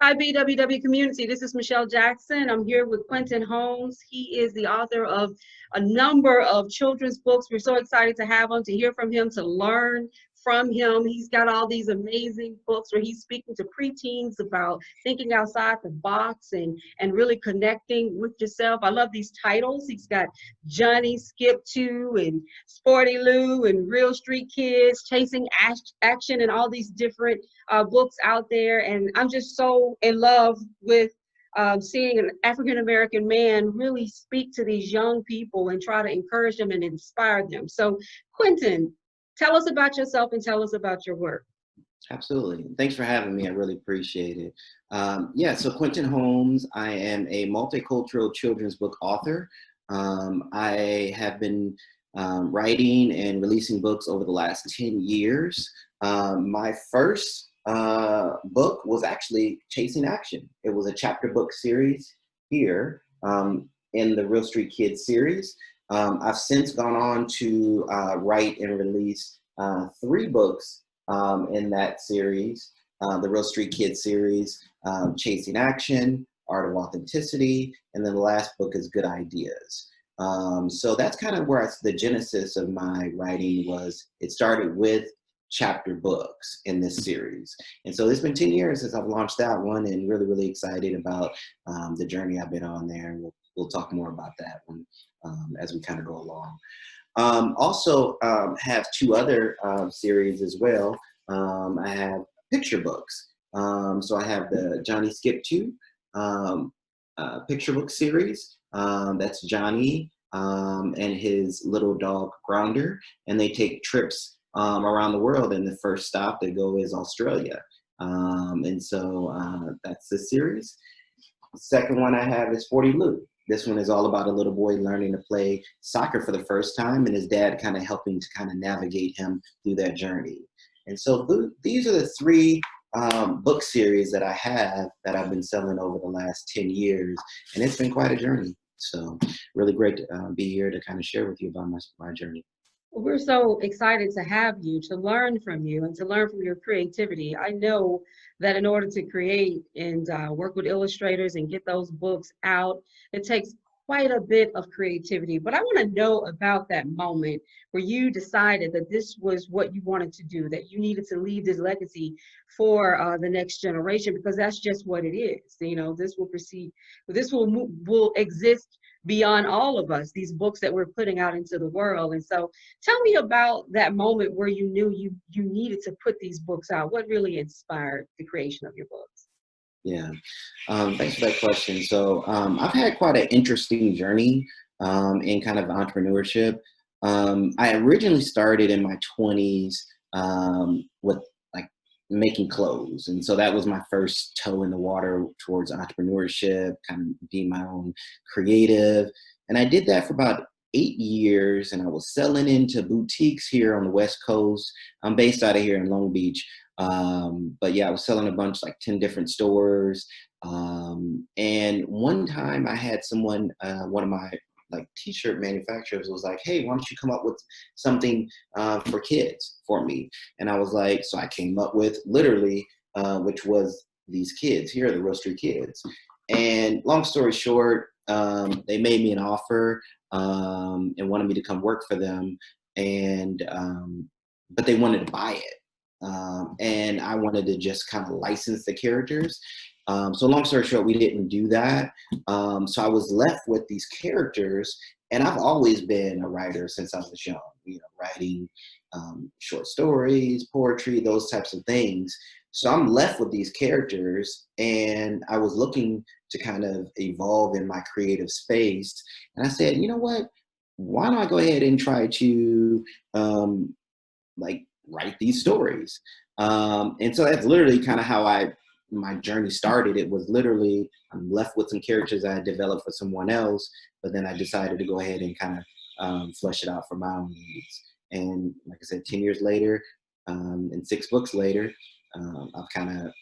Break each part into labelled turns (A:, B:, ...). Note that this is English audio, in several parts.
A: Hi, BWW community. This is Michelle Jackson. I'm here with Quentin Holmes. He is the author of a number of children's books. We're so excited to have him, to hear from him, to learn from him. He's got all these amazing books where he's speaking to preteens about thinking outside the box and really connecting with yourself. I love these titles. He's got Johnny Skip 2 and Sporty Lou and Real Street Kids, Chasing Action, and all these different books out there. And I'm just so in love with seeing an African American man really speak to these young people and try to encourage them and inspire them. So, Quentin, tell us about yourself and tell us about your work.
B: Absolutely. Thanks for having me. I really appreciate it. Yeah, so Quentin Holmes, I am a multicultural children's book author. I have been writing and releasing books over the last 10 years. My first book was actually Chasing Action. It was a chapter book series here in the Real Street Kids series. I've since gone on to write and release 3 books in that series, the Real Street Kids series, Chasing Action, Art of Authenticity, and then the last book is Good Ideas. So that's kind of where the genesis of my writing was. It started with chapter books in this series. And so it's been 10 years since I've launched that one, and really, really excited about the journey I've been on there. And we'll talk more about that one as we kind of go along. Also have 2 other series as well. I have picture books. So I have the Johnny Skip 2 picture book series. That's Johnny and his little dog Grounder, and they take trips around the world, and the first stop they go is Australia. And so that's the series. The second one I have is 40 Lou. This one is all about a little boy learning to play soccer for the first time, and his dad kind of helping to kind of navigate him through that journey. And so these are the 3 book series that I have that I've been selling over the last 10 years, and it's been quite a journey. So really great to be here to kind of share with you about my journey.
A: We're so excited to have you, to learn from you, and to learn from your creativity. I know that in order to create and work with illustrators and get those books out, it takes quite a bit of creativity. But I want to know about that moment where you decided that this was what you wanted to do, that you needed to leave this legacy for the next generation, because that's just what it is. You know, this will proceed, this will exist beyond all of us, these books that we're putting out into the world. And so tell me about that moment where you knew you needed to put these books out. What really inspired the creation of your books?
B: Yeah, thanks for that question. So I've had quite an interesting journey in kind of entrepreneurship. I originally started in my 20s with like making clothes. And so that was my first toe in the water towards entrepreneurship, kind of being my own creative. And I did that for about 8 years, and I was selling into boutiques here on the West Coast. I'm based out of here in Long Beach. But yeah, I was selling a bunch, like 10 different stores. And one time I had someone, one of my like t-shirt manufacturers was like, hey, why don't you come up with something for kids for me? And I was like, so I came up with literally, which was these kids here, the Real Street Kids. And long story short, they made me an offer and wanted me to come work for them. And, but they wanted to buy it. And I wanted to just kind of license the characters. So long story short, we didn't do that. So I was left with these characters, and I've always been a writer since I was young, you know, writing short stories, poetry, those types of things. So I'm left with these characters, and I was looking to kind of evolve in my creative space. And I said, you know what, why don't I go ahead and try to like write these stories? And so that's literally kind of how my journey started. It was literally, I'm left with some characters I had developed for someone else, but then I decided to go ahead and kind of flesh it out for my own needs. And like I said, 10 years later, and 6 books later, I've kind of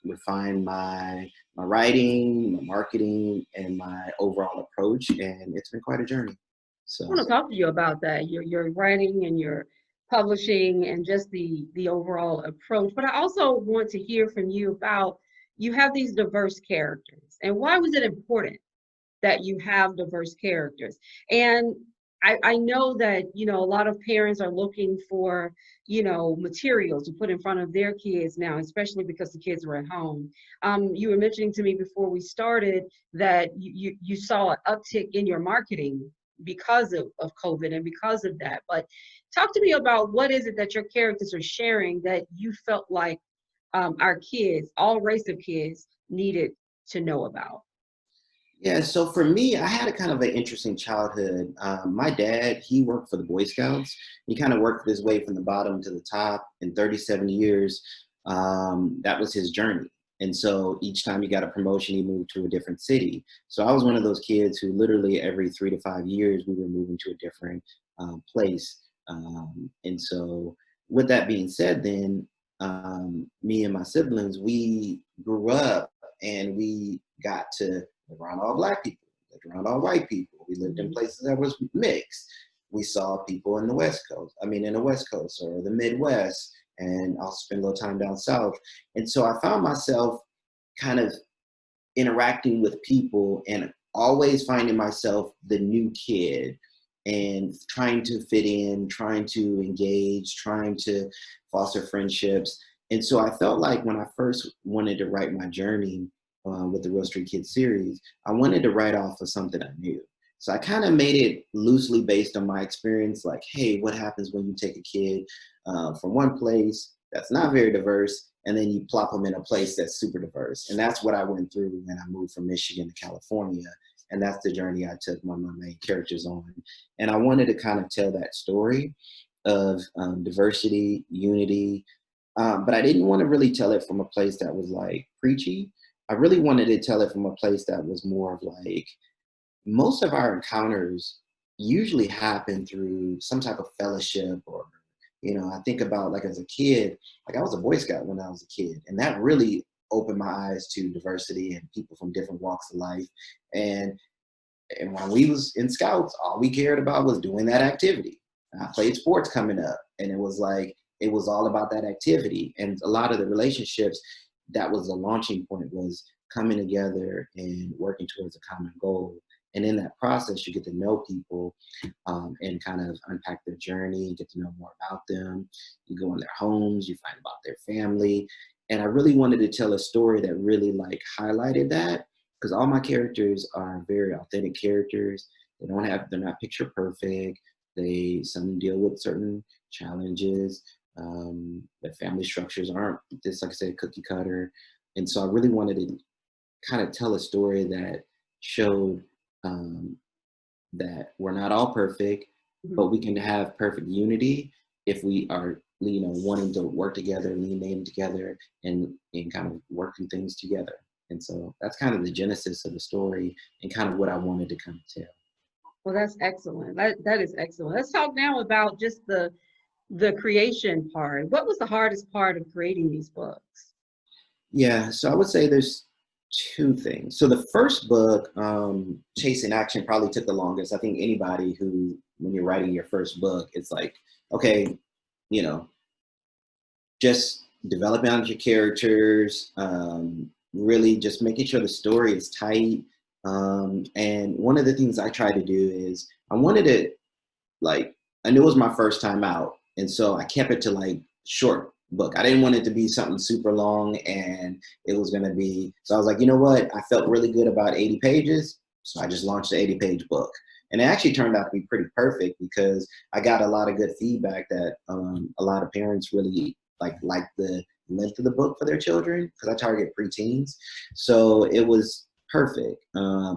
B: refined my writing, my marketing, and my overall approach, and it's been quite a journey. So
A: I want to talk to you about that, your writing and your publishing and just the overall approach. But I also want to hear from you about you have these diverse characters. And why was it important that you have diverse characters? And I know that, a lot of parents are looking for, materials to put in front of their kids now, especially because the kids are at home. You were mentioning to me before we started that you saw an uptick in your marketing because of COVID and because of that. But talk to me about what is it that your characters are sharing that you felt like our kids, all race of kids, needed to know about.
B: Yeah, so for me, I had a kind of an interesting childhood. My dad, he worked for the Boy Scouts. He kind of worked his way from the bottom to the top in 37 years. That was his journey. And so each time he got a promotion, he moved to a different city. So I was one of those kids who literally every 3 to 5 years, we were moving to a different place. And so with that being said, then me and my siblings, we grew up and we got to around all Black people, lived around all white people. We lived in places that was mixed. We saw people in the in the West Coast or the Midwest, and I'll spend a little time down South. And so I found myself kind of interacting with people and always finding myself the new kid and trying to fit in, trying to engage, trying to foster friendships. And so I felt like when I first wanted to write my journey with the Real Street Kids series, I wanted to write off of something I knew. So I kind of made it loosely based on my experience, like, hey, what happens when you take a kid from one place that's not very diverse, and then you plop them in a place that's super diverse? And that's what I went through when I moved from Michigan to California. And that's the journey I took my main characters on. And I wanted to kind of tell that story of diversity, unity, but I didn't want to really tell it from a place that was like preachy. I really wanted to tell it from a place that was more of like, most of our encounters usually happen through some type of fellowship or, I think about like as a kid, like I was a Boy Scout when I was a kid, and that really opened my eyes to diversity and people from different walks of life. And when we was in Scouts, all we cared about was doing that activity. I played sports coming up, and it was like, it was all about that activity. And a lot of the relationships, that was the launching point, was coming together and working towards a common goal. And in that process, you get to know people and kind of unpack their journey, get to know more about them. You go in their homes, you find about their family. And I really wanted to tell a story that really like highlighted that, because all my characters are very authentic characters. They're not picture perfect. Some deal with certain challenges. Their family structures aren't just, like I said, cookie cutter. And so I really wanted to kind of tell a story that showed that we're not all perfect, but we can have perfect unity if we are, wanting to work together, lean in together, and kind of working things together. And so that's kind of the genesis of the story and kind of what I wanted to kind of tell.
A: Well, that's excellent. That is excellent. Let's talk now about just the creation part. What was the hardest part of creating these books?
B: Yeah, so I would say there's two things. So the first book, Chasing Action, probably took the longest. I think anybody who, when you're writing your first book, it's like, okay, just developing out your characters, really just making sure the story is tight. And one of the things I try to do is I wanted it, like, I knew it was my first time out. And so I kept it to like short book. I didn't want it to be something super long and it was going to be, so I was like, you know what? I felt really good about 80 pages. So I just launched the 80-page book. And it actually turned out to be pretty perfect because I got a lot of good feedback that a lot of parents really like the length of the book for their children, because I target preteens. So it was perfect,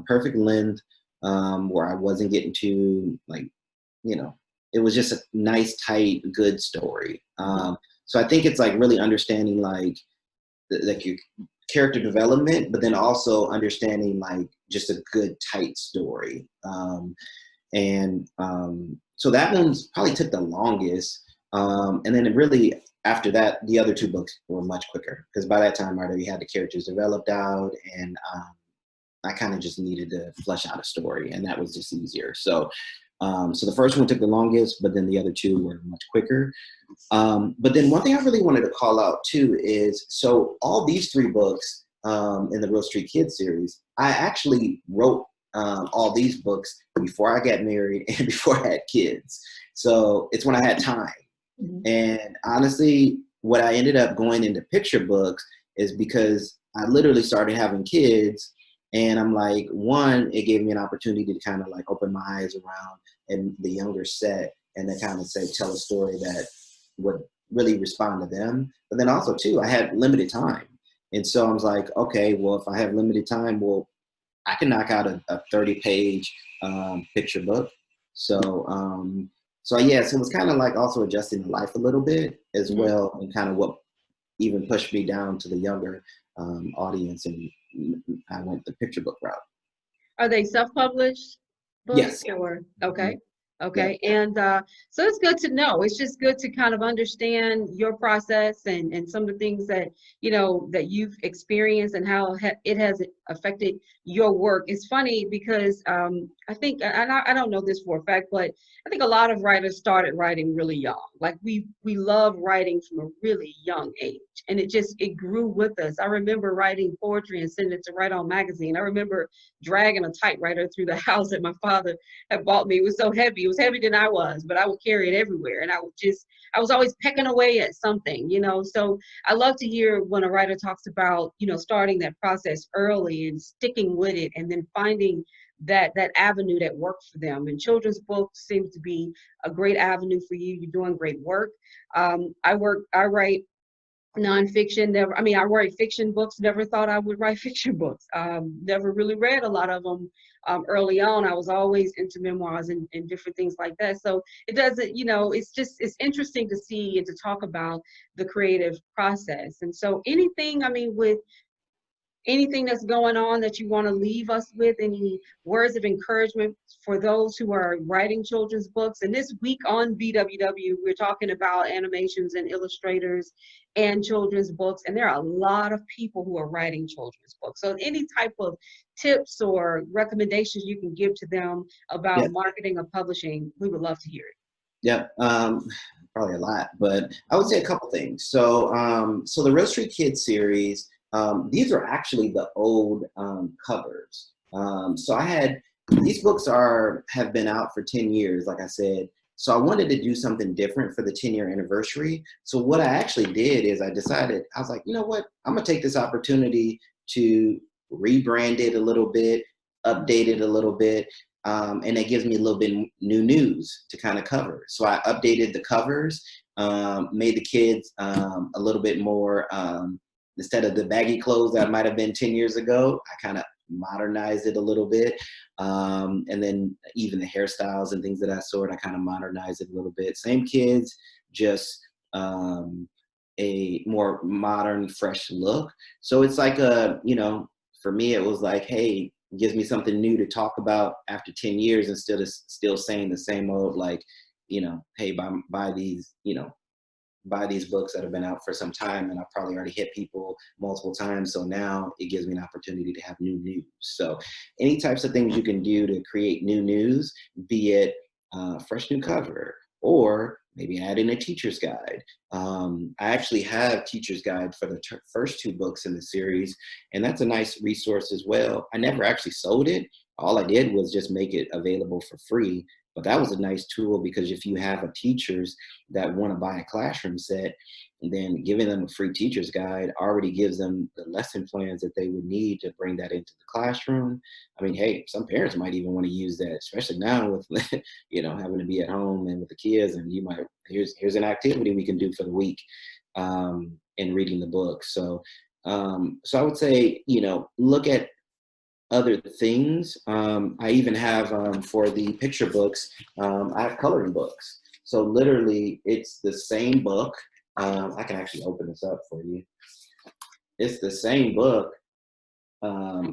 B: perfect length, where I wasn't getting too like, it was just a nice, tight, good story. So I think it's like really understanding like your character development, but then also understanding like just a good, tight story. So that one's probably took the longest. And then it really, after that, the other two books were much quicker because by that time I already had the characters developed out, and I kind of just needed to flesh out a story, and that was just easier. So the first one took the longest, but then the other two were much quicker. But then one thing I really wanted to call out too is, so all these three books, in the Real Street Kids series, I actually wrote all these books before I got married and before I had kids. So it's when I had time.
A: Mhm.
B: And honestly, what I ended up going into picture books is because I literally started having kids. And I'm like, one, it gave me an opportunity to kind of like open my eyes around and the younger set and to kind of say, tell a story that would really respond to them. But then also, too, I had limited time. And so I was like, okay, well, if I have limited time, well, I can knock out a 30-page picture book. So, so yeah, so it was kind of like also adjusting the life a little bit as
A: Mhm.
B: well, and kind of what even pushed me down to the younger audience, and I went the picture book route.
A: Are they self-published books
B: Yes.
A: or
B: Mhm.
A: okay?
B: Yeah.
A: Okay. And so it's good to know. It's just good to kind of understand your process and some of the things that that you've experienced and how it has affected your work. It's funny because I think, and I don't know this for a fact, but I think a lot of writers started writing really young. Like we love writing from a really young age, and it grew with us. I remember writing poetry and sending it to Write On magazine. I remember dragging a typewriter through the house that my father had bought me. It was so heavy. It was heavier than I was, but I would carry it everywhere. And I was always pecking away at something. So I love to hear when a writer talks about, starting that process early and sticking with it and then finding that avenue that works for them. And children's books seems to be a great avenue for you. You're doing great work. I write nonfiction. Never, I mean, I write fiction books. Never thought I would write fiction books. Never really read a lot of them early on. I was always into memoirs and different things like that. So it doesn't, it's interesting to see and to talk about the creative process. And so anything, I mean, with anything that's going on that you want to leave us with, any words of encouragement for those who are writing children's books? And this week on BWW, we're talking about animations and illustrators and children's books, and there are a lot of people who are writing children's books. So any type of tips or recommendations you can give to them
B: Yeah.
A: about marketing or publishing, we would love to hear it.
B: Yeah. Probably a lot, but I would say a couple things. So, so the Real Street Kids series, these are actually the old covers. So I had these books have been out for 10 years, like I said. So I wanted to do something different for the 10-year anniversary. So what I actually did is I decided, I was like, you know what? I'm gonna take this opportunity to rebrand it a little bit, update it a little bit, and it gives me a little bit new news to kind of cover. So I updated the covers, made the kids a little bit more, instead of the baggy clothes that might have been 10 years ago, I kind of modernized it a little bit. And then even the hairstyles and things of that sort, I kind of modernized it a little bit. Same kids, just a more modern, fresh look. So it's like for me, it was like, hey, gives me something new to talk about after 10 years instead of still saying the same old, like, hey, buy these, buy these books that have been out for some time and I've probably already hit people multiple times. So now it gives me an opportunity to have new news. So any types of things you can do to create new news, be it fresh new cover or maybe add in a teacher's guide. I actually have teacher's guide for the first two books in the series, and that's a nice resource as well. I never actually sold it. All I did was just make it available for free. But that was a nice tool because if you have a teachers that want to buy a classroom set, then giving them a free teacher's guide already gives them the lesson plans that they would need to bring that into the classroom. I mean, hey, some parents might even want to use that, especially now with having to be at home and with the kids, and you might here's an activity we can do for the week, and reading the book. So so I would say, look at other things. I even have for the picture books, I have coloring books. So literally, it's the same book. I can actually open this up for you. It's the same book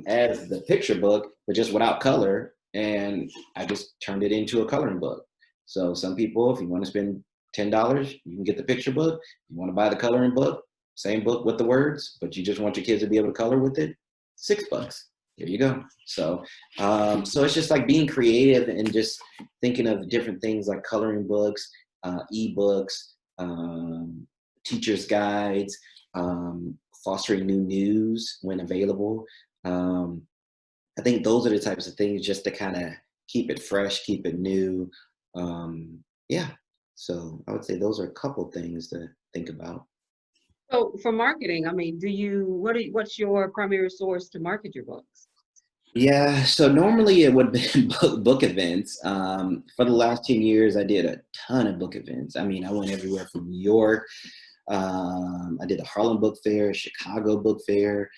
B: as the picture book, but just without color. And I just turned it into a coloring book. So some people, if you want to spend $10, you can get the picture book. If you want to buy the coloring book, same book with the words, but you just want your kids to be able to color with it, $6. Here you go. So, so it's just like being creative and just thinking of different things like coloring books, ebooks, teachers' guides, fostering new news when available. I think those are the types of things just to kind of keep it fresh, keep it new. Yeah. So I would say those are a couple things to think about.
A: So for marketing, I mean, what's your primary source to market your books?
B: Yeah, so normally it would be book events. For the last 10 years, I did a ton of book events. I mean, I went everywhere from New York. I did the Harlem Book Fair, Chicago Book Fair,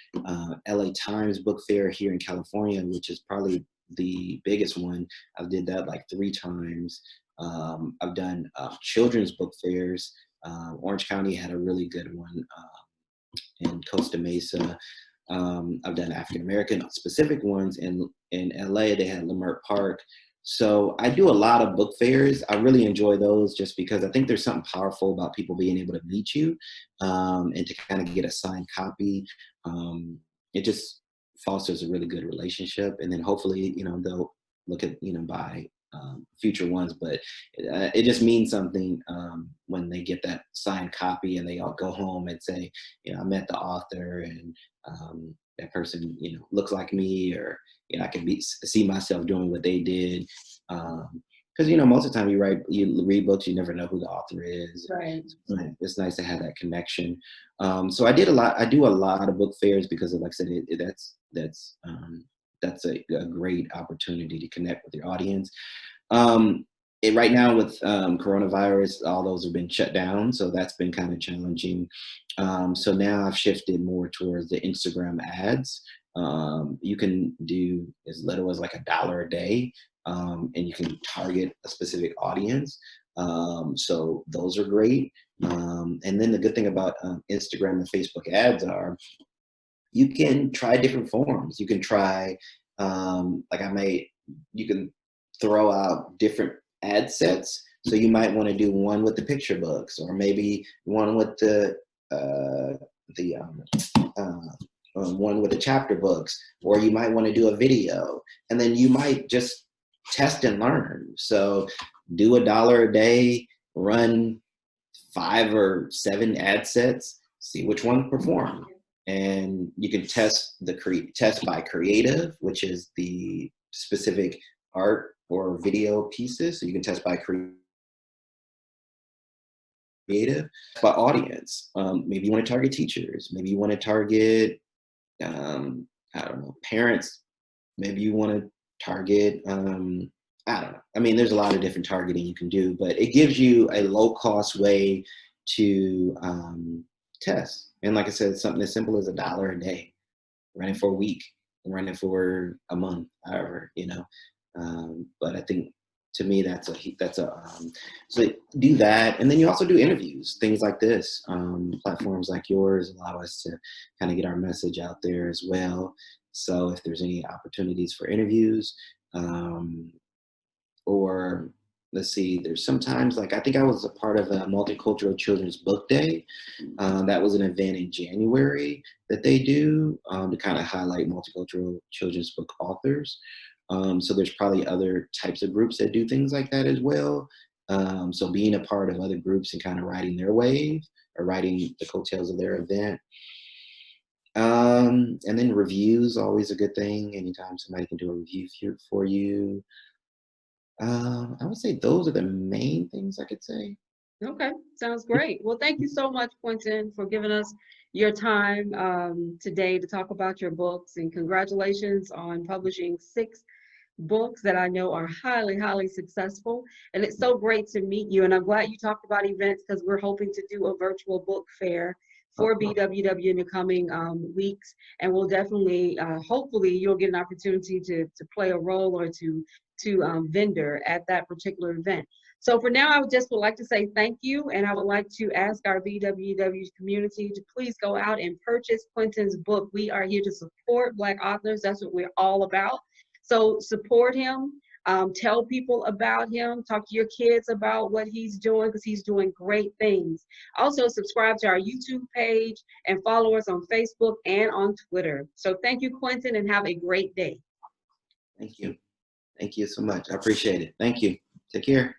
B: LA Times Book Fair here in California, which is probably the biggest one. I did that like 3 times. I've done children's book fairs. Orange County had a really good one in Costa Mesa. I've done African American specific ones in LA. They had Leimert Park. So I do a lot of book fairs. I really enjoy those just because I think there's something powerful about people being able to meet you and to kind of get a signed copy. It just fosters a really good relationship, and then hopefully, they'll look at buy future ones. But it just means something when they get that signed copy and they all go home and say, I met the author, and that person, looks like me, or I can see myself doing what they did. Because most of the time you read books, you never know who the author is.
A: Right.
B: It's nice to have that connection. So I do a lot of book fairs because, like I said, that's a great opportunity to connect with your audience. Right now with coronavirus, all those have been shut down, so that's been kind of challenging. So now I've shifted more towards the Instagram ads. You can do as little as like $1 a day, and you can target a specific audience. So those are great. And then the good thing about Instagram and Facebook ads are you can try different forms. You can try, you can throw out different ad sets. So you might want to do one with the picture books, or maybe one with one with the chapter books, or you might want to do a video, and then you might just test and learn. So do $1 a day, run 5 or 7 ad sets, see which one perform. And you can test test by creative, which is the specific art or video pieces. So you can test by creative, by audience. Maybe you want to target teachers. Maybe you want to target, I don't know, parents. Maybe you want to target, I don't know. I mean, there's a lot of different targeting you can do, but it gives you a low cost way to test. And like I said, something as simple as $1 a day, run it for a week, run it for a month, however, but I think to me, so do that. And then you also do interviews, things like this. Platforms like yours allow us to kind of get our message out there as well. So if there's any opportunities for interviews, or let's see, there's sometimes, like, I think I was a part of a Multicultural Children's Book Day. That was an event in January that they do to kind of highlight multicultural children's book authors. So there's probably other types of groups that do things like that as well. So being a part of other groups and kind of riding their wave or riding the coattails of their event. And then reviews, always a good thing. Anytime somebody can do a review for you. I would say those are the main things I could say.
A: Okay, sounds great. Well, thank you so much, Quentin, for giving us your time today to talk about your books, and congratulations on publishing 6 books that I know are highly, highly successful. And it's so great to meet you. And I'm glad you talked about events, because we're hoping to do a virtual book fair for BWW in the coming weeks. And we'll definitely, hopefully you'll get an opportunity to play a role or to vendor at that particular event. So for now, I would like to say thank you. And I would like to ask our BWW community to please go out and purchase Quentin's book. We are here to support Black authors. That's what we're all about. So support him. Tell people about him. Talk to your kids about what he's doing, because he's doing great things. Also, subscribe to our YouTube page and follow us on Facebook and on Twitter. So thank you, Quentin, and have a great day.
B: Thank you. Thank you so much. I appreciate it. Thank you. Take care.